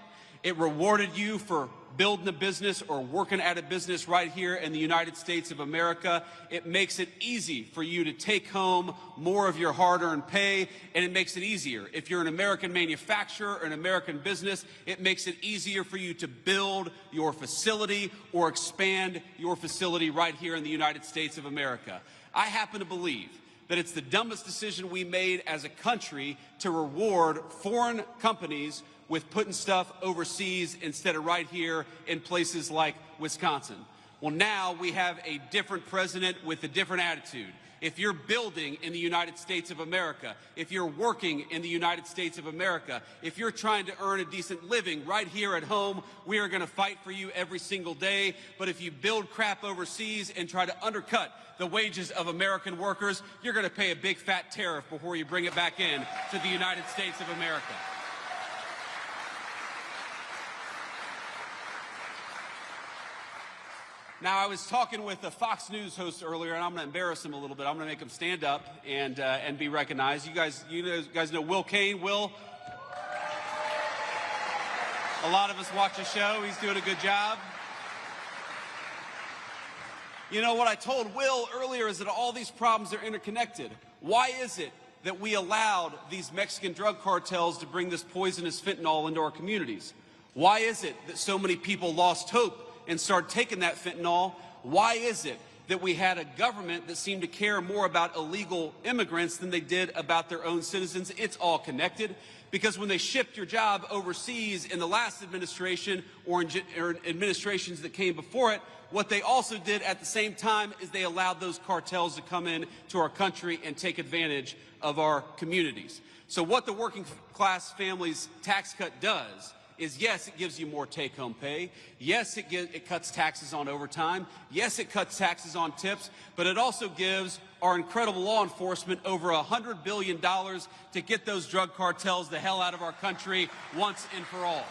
It rewarded you for building a business or working at a business right here in the United States of America. It makes it easy for you to take home more of your hard-earned pay, and it makes it easier. If you're an American manufacturer or an American business, it makes it easier for you to build your facility or expand your facility right here in the United States of America. I happen to believe that it's the dumbest decision we made as a country to reward foreign companies with putting stuff overseas instead of right here in places like Wisconsin. Well, now we have a different president with a different attitude. if you're building in the United States of America, if you're working in the United States of America, if you're trying to earn a decent living right here at home, we are going to fight for you every single day. But if you build crap overseas and try to undercut the wages of American workers, you're going to pay a big fat tariff before you bring it back in to the United States of America. Now, I was talking with a Fox News host earlier, and I'm going to embarrass him a little bit. I'm going to make him stand up and be recognized. You guys know Will Kane. Will, a lot of us watch the show. He's doing a good job. You know, what I told Will earlier is that all these problems are interconnected. Why is it that we allowed these Mexican drug cartels to bring this poisonous fentanyl into our communities? Why is it that so many people lost hope and started taking that fentanyl? Why is it that we had a government that seemed to care more about illegal immigrants than they did about their own citizens? It's all connected, because when they shipped your job overseas in the last administration or administrations that came before it, what they also did at the same time is they allowed those cartels to come in to our country and take advantage of our communities. So what the working class families tax cut does is, yes, it gives you more take-home pay. Yes, it cuts taxes on overtime. Yes, it cuts taxes on tips. But it also gives our incredible law enforcement over $100 billion to get those drug cartels the hell out of our country once and for all.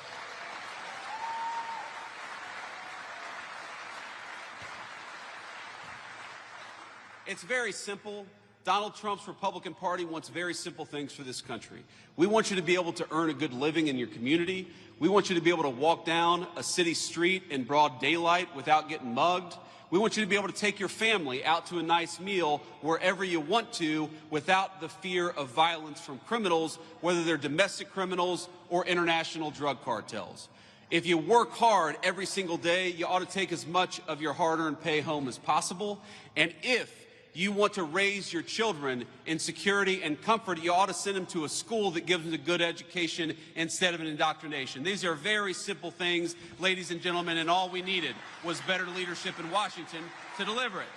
It's very simple. Donald Trump's Republican Party wants very simple things for this country. We want you to be able to earn a good living in your community. We want you to be able to walk down a city street in broad daylight without getting mugged. We want you to be able to take your family out to a nice meal wherever you want to without the fear of violence from criminals, whether they're domestic criminals or international drug cartels. If you work hard every single day, you ought to take as much of your hard-earned pay home as possible. And if you want to raise your children in security and comfort, you ought to send them to a school that gives them a good education instead of an indoctrination. These are very simple things, ladies and gentlemen, and all we needed was better leadership in Washington to deliver it.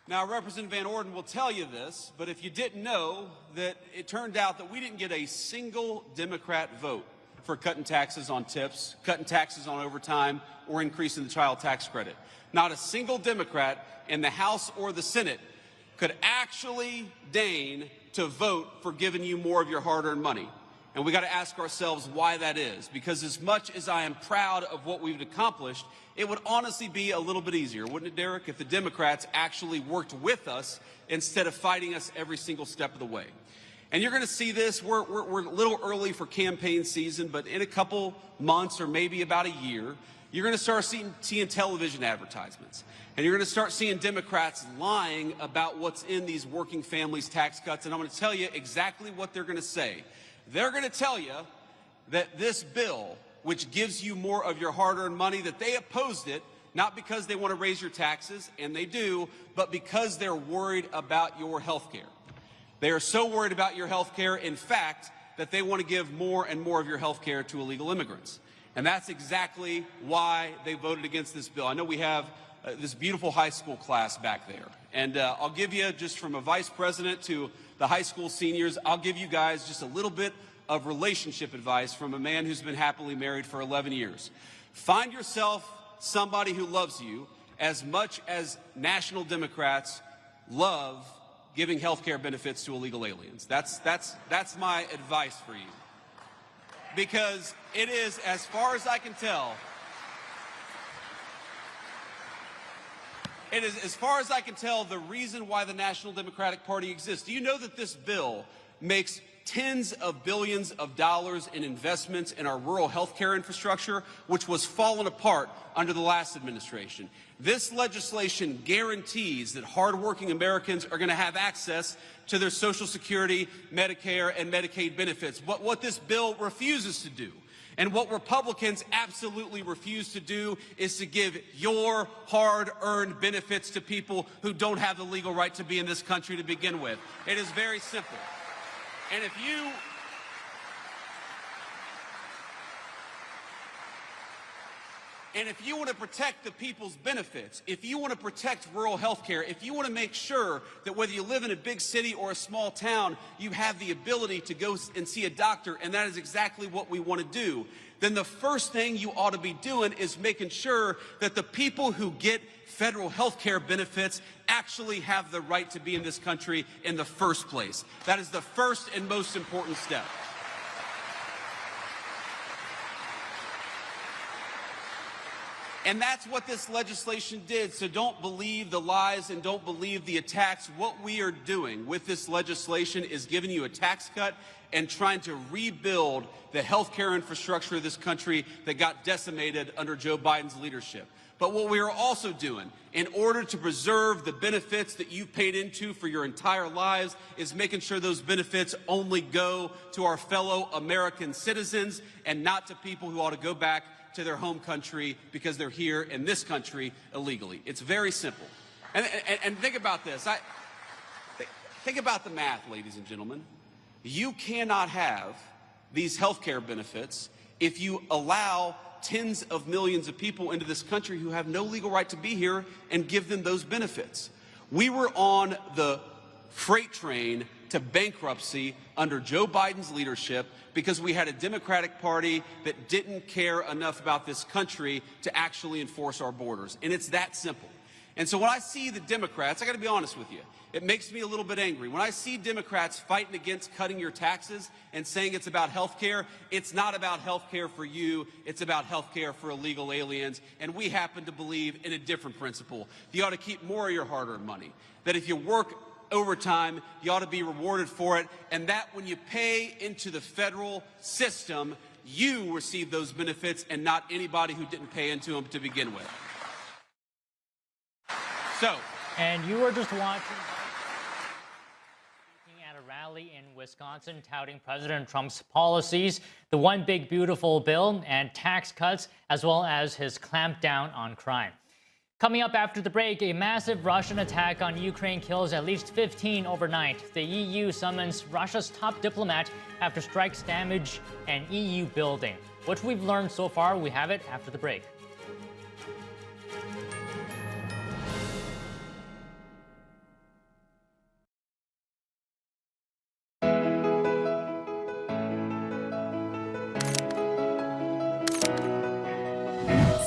Now, Representative Van Orden will tell you this, but if you didn't know, that it turned out that we didn't get a single Democrat vote for cutting taxes on tips, cutting taxes on overtime, or increasing the child tax credit. Not a single Democrat in the House or the Senate could actually deign to vote for giving you more of your hard-earned money. And we got to ask ourselves why that is. Because as much as I am proud of what we've accomplished, it would honestly be a little bit easier, wouldn't it, Derek, if the Democrats actually worked with us instead of fighting us every single step of the way. And you're going to see this. We're a little early for campaign season, but in a couple months or maybe about a year, you're going to start seeing television advertisements. And you're going to start seeing Democrats lying about what's in these working families tax cuts. And I'm going to tell you exactly what they're going to say. They're going to tell you that this bill, which gives you more of your hard-earned money, that they opposed it, not because they want to raise your taxes, and they do, but because they're worried about your health care. They are so worried about your health care, in fact, that they want to give more and more of your health care to illegal immigrants. And that's exactly why they voted against this bill. I know we have this beautiful high school class back there. And I'll give you, just from a vice president to the high school seniors, I'll give you guys just a little bit of relationship advice from a man who's been happily married for 11 years. Find yourself somebody who loves you as much as national Democrats love giving health care benefits to illegal aliens. That's my advice for you. Because it is, as far as I can tell, it is, as far as I can tell, the reason why the National Democratic Party exists. Do you know that this bill makes tens of billions of dollars in investments in our rural health care infrastructure, which was falling apart under the last administration? This legislation guarantees that hardworking Americans are going to have access to their Social Security, Medicare, and Medicaid benefits. But what this bill refuses to do, and what Republicans absolutely refuse to do, is to give your hard-earned benefits to people who don't have the legal right to be in this country to begin with. It is very simple. And if you And if you want to protect the people's benefits, if you want to protect rural health care, if you want to make sure that whether you live in a big city or a small town, you have the ability to go and see a doctor, and that is exactly what we want to do, then the first thing you ought to be doing is making sure that the people who get federal health care benefits actually have the right to be in this country in the first place. That is the first and most important step. And that's what this legislation did. So don't believe the lies and don't believe the attacks. What we are doing with this legislation is giving you a tax cut and trying to rebuild the healthcare infrastructure of this country that got decimated under Joe Biden's leadership. But what we are also doing, in order to preserve the benefits that you've paid into for your entire lives, is making sure those benefits only go to our fellow American citizens and not to people who ought to go back to their home country because they're here in this country illegally. It's very simple. And think about this. Think about the math, ladies and gentlemen. You cannot have these health care benefits if you allow tens of millions of people into this country who have no legal right to be here and give them those benefits. We were on the freight train to bankruptcy under Joe Biden's leadership because we had a Democratic Party that didn't care enough about this country to actually enforce our borders. And it's that simple. And so when I see the Democrats, I got to be honest with you, it makes me a little bit angry. When I see Democrats fighting against cutting your taxes and saying it's about health care, it's not about health care for you, it's about health care for illegal aliens. And we happen to believe in a different principle. You ought to keep more of your hard-earned money. That if you work overtime, you ought to be rewarded for it, and that when you pay into the federal system, you receive those benefits and not anybody who didn't pay into them to begin with. So, and you were just watching at a rally in Wisconsin touting President Trump's policies, the One Big Beautiful Bill and tax cuts, as well as his clampdown on crime. Coming up after the break, a massive Russian attack on Ukraine kills at least 15 overnight. The EU summons Russia's top diplomat after strikes damage an EU building. What we've learned so far, we have it after the break.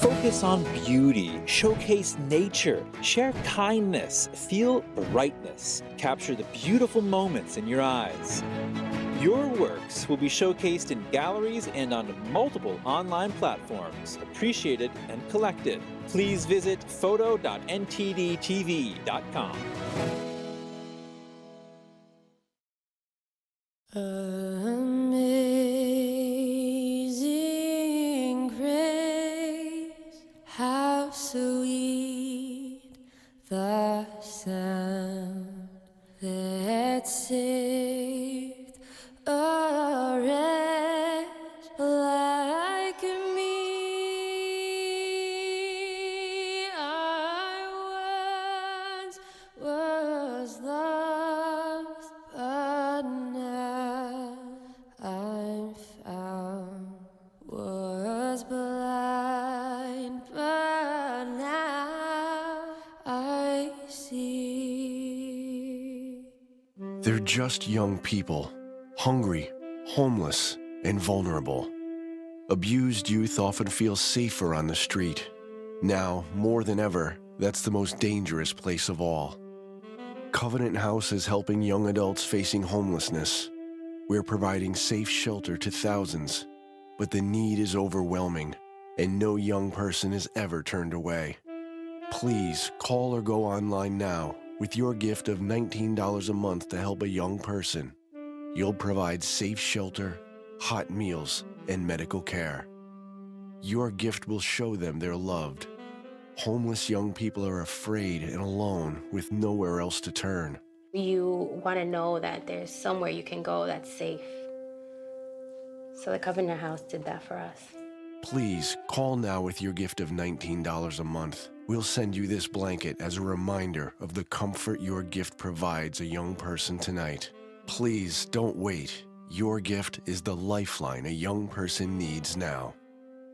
Focus on beauty, showcase nature, share kindness, feel brightness, capture the beautiful moments in your eyes. Your works will be showcased in galleries and on multiple online platforms, appreciated and collected. Please visit photo.ntdtv.com. Amazing grace, how sweet the sound that saved a wretch like me. I once was lost, but now I'm found. Was blind, but now I see. They're just young people, hungry, homeless, and vulnerable. Abused youth often feel safer on the street. Now, more than ever, that's the most dangerous place of all. Covenant House is helping young adults facing homelessness. We're providing safe shelter to thousands, but the need is overwhelming, and no young person is ever turned away. Please call or go online now with your gift of $19 a month to help a young person. You'll provide safe shelter, hot meals, and medical care. Your gift will show them they're loved. Homeless young people are afraid and alone with nowhere else to turn. You want to know that there's somewhere you can go that's safe. So the Covenant House did that for us. Please call now with your gift of $19 a month. We'll send you this blanket as a reminder of the comfort your gift provides a young person tonight. Please don't wait. Your gift is the lifeline a young person needs now.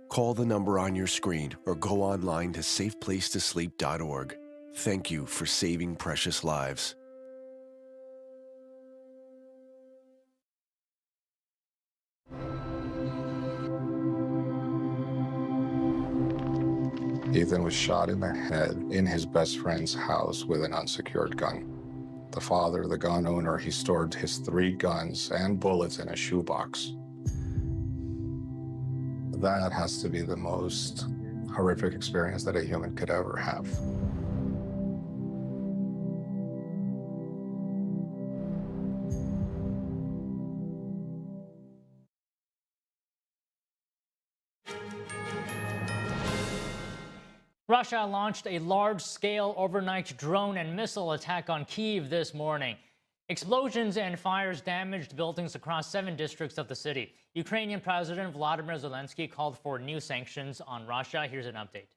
Call the number on your screen or go online to safeplacetosleep.org. Thank you for saving precious lives. Ethan was shot in the head in his best friend's house with an unsecured gun. The father, the gun owner, he stored his 3 guns and bullets in a shoebox. That has to be the most horrific experience that a human could ever have. Russia launched a large-scale overnight drone and missile attack on Kyiv this morning. Explosions and fires damaged buildings across 7 districts of the city. Ukrainian President Volodymyr Zelensky called for new sanctions on Russia. Here's an update.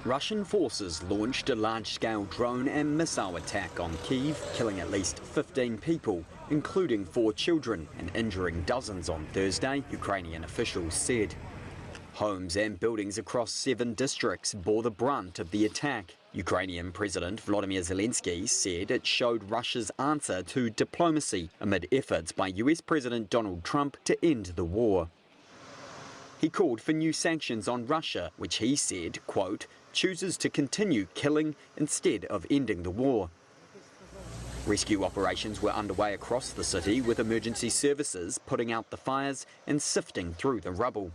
Russian forces launched a large-scale drone and missile attack on Kyiv, killing at least 15 people, including 4 children, and injuring dozens on Thursday, Ukrainian officials said. Homes and buildings across 7 districts bore the brunt of the attack. Ukrainian President Volodymyr Zelensky said it showed Russia's answer to diplomacy amid efforts by US President Donald Trump to end the war. He called for new sanctions on Russia, which he said, quote, chooses to continue killing instead of ending the war. Rescue operations were underway across the city, with emergency services putting out the fires and sifting through the rubble.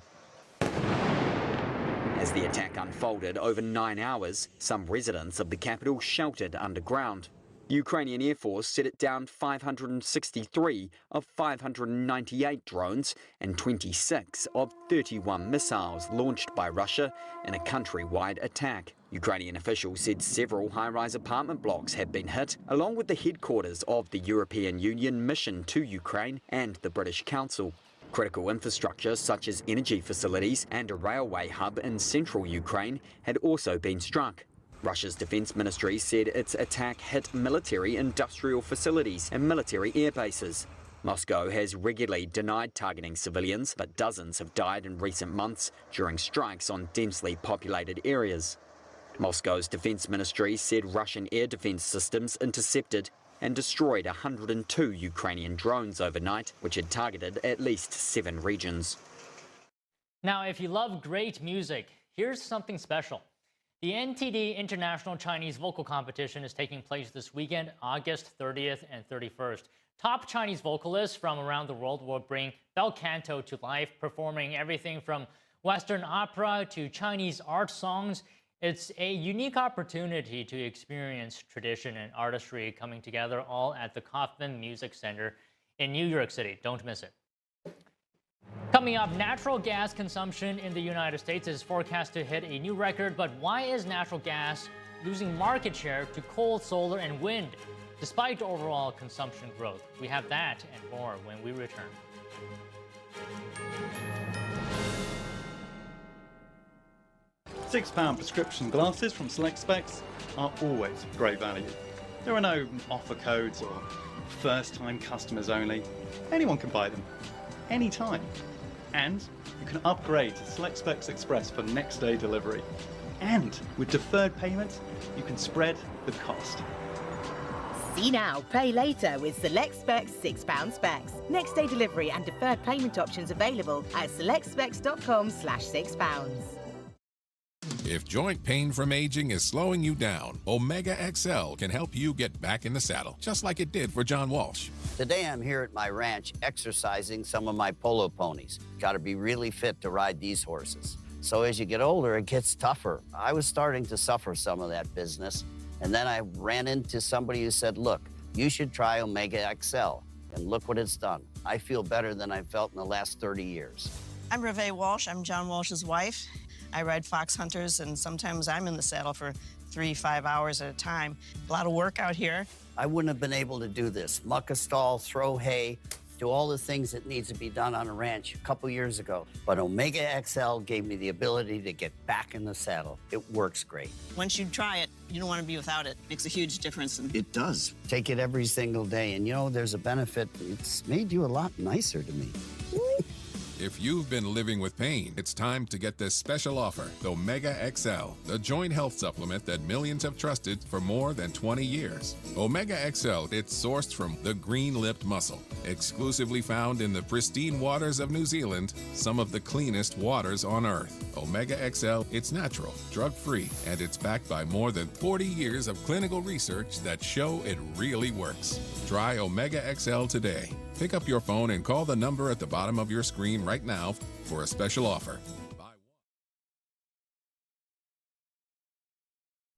As the attack unfolded over 9 hours, some residents of the capital sheltered underground. Ukrainian Air Force said it downed 563 of 598 drones and 26 of 31 missiles launched by Russia in a countrywide attack. Ukrainian officials said several high-rise apartment blocks have been hit, along with the headquarters of the European Union mission to Ukraine and the British Council. Critical infrastructure such as energy facilities and a railway hub in central Ukraine had also been struck. Russia's defense ministry said its attack hit military industrial facilities and military air bases. Moscow has regularly denied targeting civilians, but dozens have died in recent months during strikes on densely populated areas. Moscow's defense ministry said Russian air defense systems intercepted and destroyed 102 Ukrainian drones overnight, which had targeted at least 7 regions. Now, if you love great music, here's something special. The NTD International Chinese Vocal Competition is taking place this weekend, August 30th and 31st. Top Chinese vocalists from around the world will bring bel canto to life, performing everything from Western opera to Chinese art songs. It's a unique opportunity to experience tradition and artistry coming together, all at the Kaufman Music Center in New York City. Don't miss it. Coming up, natural gas consumption in the United States is forecast to hit a new record, but why is natural gas losing market share to coal, solar, and wind, despite overall consumption growth? We have that and more when we return. 6-pound prescription glasses from Select Specs are always great value. There are no offer codes or first-time customers only. Anyone can buy them, anytime. And you can upgrade to Select Specs Express for next-day delivery. And with deferred payments, you can spread the cost. See now, pay later with Select Specs 6-pound specs. Next-day delivery and deferred payment options available at selectspecs.com/6 pounds. If joint pain from aging is slowing you down, Omega XL can help you get back in the saddle, just like it did for John Walsh. Today I'm here at my ranch exercising some of my polo ponies. Got to be really fit to ride these horses. So as you get older, it gets tougher. I was starting to suffer some of that business, and then I ran into somebody who said, look, you should try Omega XL, and look what it's done. I feel better than I've felt in the last 30 years. I'm Reve Walsh. I'm John Walsh's wife. I ride fox hunters, and sometimes I'm in the saddle for 3-5 hours at a time. A lot of work out here. I wouldn't have been able to do this. Muck a stall, throw hay, do all the things that needs to be done on a ranch a couple years ago. But Omega XL gave me the ability to get back in the saddle. It works great. Once you try it, you don't want to be without it. Makes a huge difference. It does. Take it every single day, and you know, there's a benefit. It's made you a lot nicer to me. If you've been living with pain, it's time to get this special offer, the Omega XL, the joint health supplement that millions have trusted for more than 20 years. Omega XL, it's sourced from the green-lipped mussel, exclusively found in the pristine waters of New Zealand, some of the cleanest waters on Earth. Omega XL, it's natural, drug-free, and it's backed by more than 40 years of clinical research that show it really works. Try Omega XL today. Pick up your phone and call the number at the bottom of your screen right now for a special offer.